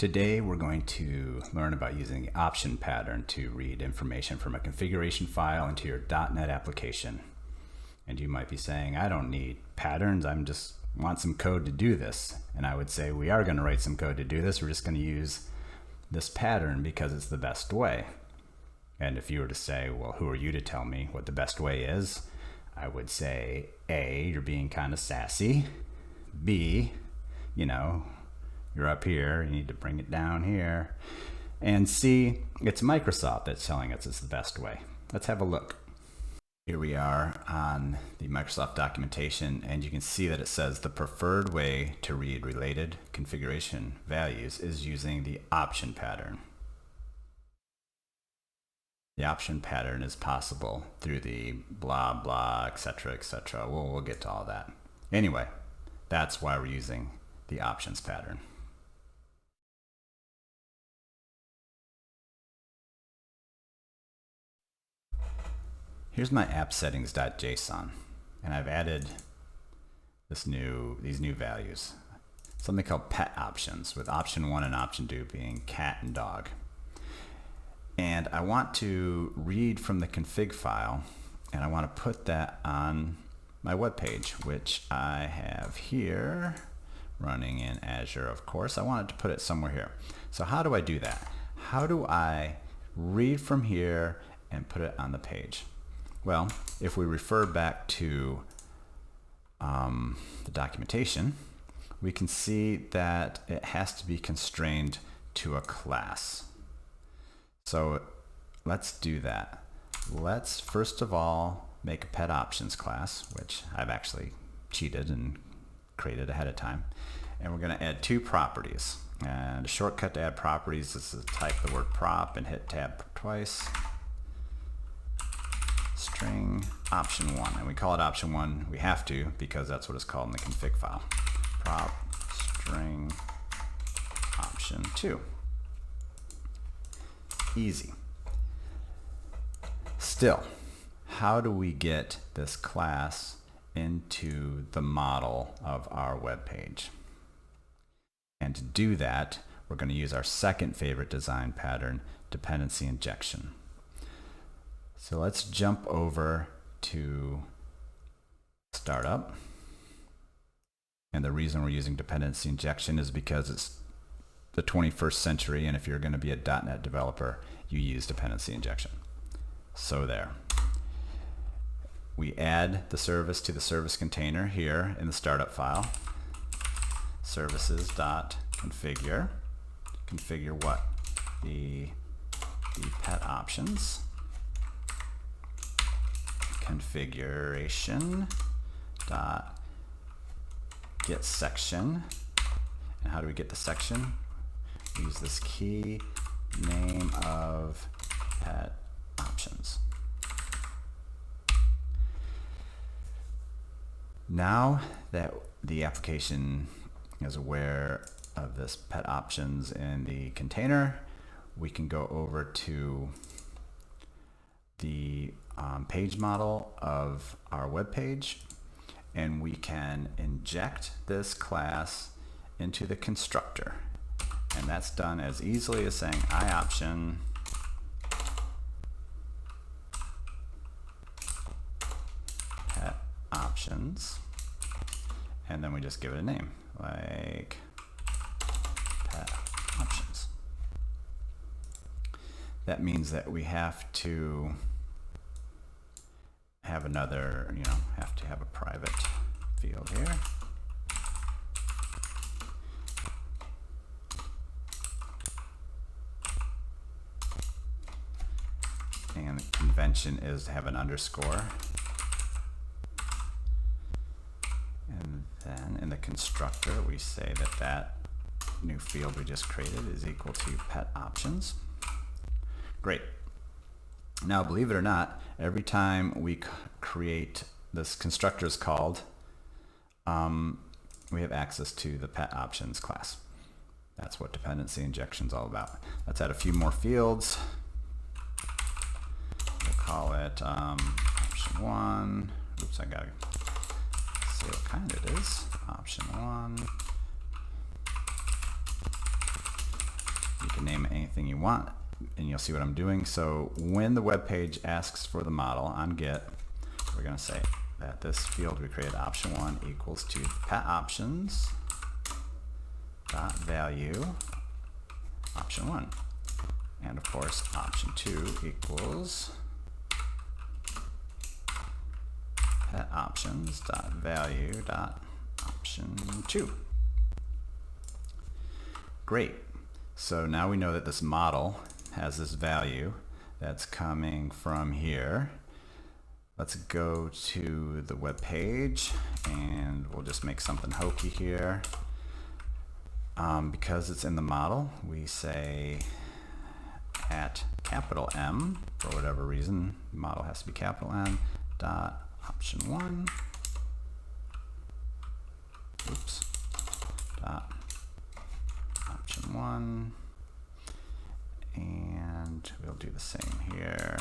Today we're going to learn about using the option pattern to read information from a configuration file into your .NET application. And you might be saying, I don't need patterns, I just want some code to do this. And I would say we are going to write some code to do this. We're just going to use this pattern because it's the best way. And if you were to say, well, who are you to tell me what the best way is? I would say A, you're being kind of sassy. B, you're up here, you need to bring it down here. And C, it's Microsoft that's telling us it's the best way. Let's have a look. Here we are on the Microsoft documentation, and you can see that it says the preferred way to read related configuration values is using the option pattern. The option pattern is possible through the blah, blah, etc., etc. We'll get to all that. Anyway, that's why we're using the options pattern. Here's my app settings.json, and I've added these new values. Something called pet options, with option 1 and option 2 being cat and dog. And I want to read from the config file, and I want to put that on my web page, which I have here, running in Azure, of course. I wanted to put it somewhere here. So how do I do that? How do I read from here and put it on the page? Well, if we refer back to the documentation, we can see that it has to be constrained to a class. So let's do that. Let's first of all make a pet options class, which I've actually cheated and created ahead of time. And we're going to add 2 properties. And a shortcut to add properties is to type the word prop and hit tab twice. String option 1, and we call it option 1. We have to because that's what it's called in the config file. Prop string option 2. Easy. Still, how do we get this class into the model of our web page? And to do that, we're going to use our second favorite design pattern, dependency injection. So let's jump over to startup. And the reason we're using dependency injection is because it's the 21st century, and if you're going to be a .NET developer, you use dependency injection. So there. We add the service to the service container here in the startup file. Services.configure. Configure what? The pet options. Configuration dot get section. And how do we get the section? We use this key name of pet options. Now that the application is aware of this pet options in the container, we can go over to the page model of our web page, and we can inject this class into the constructor. And that's done as easily as saying iOption pet options, and then we just give it a name like pet options. That means that we have to have another, have to have a private field here. And the convention is to have an underscore. And then in the constructor, we say that that new field we just created is equal to pet options. Great. Now, believe it or not, every time we create this constructor is called, we have access to the pet options class. That's what dependency injection is all about. Let's add a few more fields. We'll call it option 1. Oops, I gotta see what kind it is. Option 1. anything you want, and you'll see what I'm doing. So when the web page asks for the model on get, we're going to say that this field we created option 1 equals to pet options dot value option 1, and of course option 2 equals pet options dot value dot option 2. Great. So now we know that this model has this value that's coming from here. Let's go to the web page and we'll just make something hokey here. Because it's in the model, we say at capital M, for whatever reason, model has to be capital M, dot option 1, oops, dot option 1, and we'll do the same here.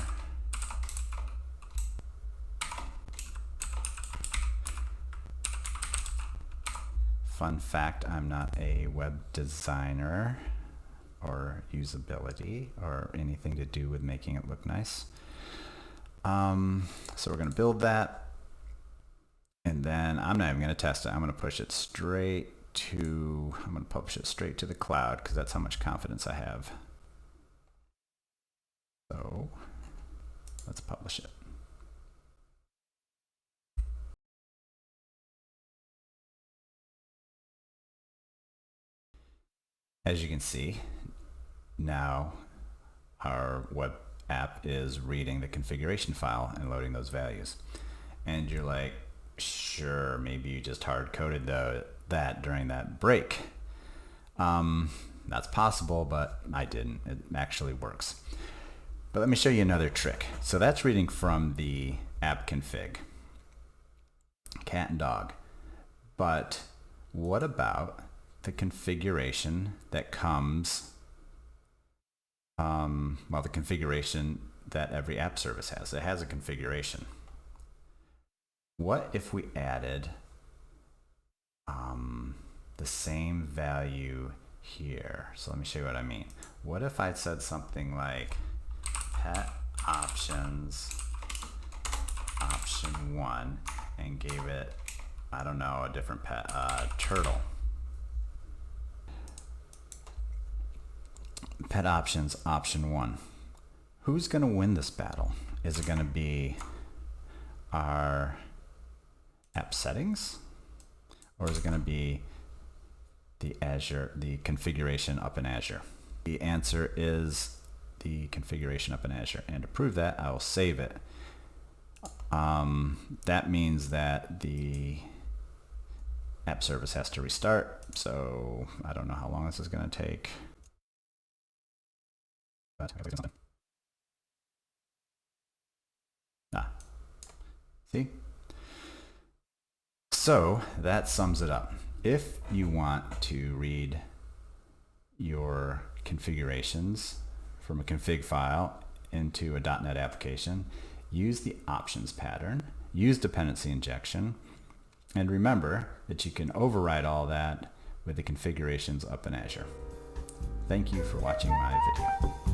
Fun fact, I'm not a web designer or usability or anything to do with making it look nice. So we're going to build that, and then I'm not even going to test it. I'm going to push it straight to, I'm going to publish it straight to the cloud because that's how much confidence I have. So let's publish it. As you can see, now our web app is reading the configuration file and loading those values. And you're like, sure, maybe you just hard-coded that during that break. That's possible, but I didn't. It actually works. But let me show you another trick. So that's reading from the app config, cat and dog. But what about the configuration that comes, well, the configuration that every app service has? It has a configuration. What if we added the same value here? So let me show you what I mean. What if I said something like pet options option 1 and gave it, I don't know, a different pet, turtle. Pet options option 1. Who's going to win this battle? Is it going to be our app settings, or is it going to be the configuration up in Azure? The answer is the configuration up in Azure, and to prove that, I will save it. That means that the app service has to restart, so I don't know how long this is going to take. See? So that sums it up. If you want to read your configurations from a config file into a .NET application, use the options pattern, use dependency injection, and remember that you can override all that with the configurations up in Azure. Thank you for watching my video.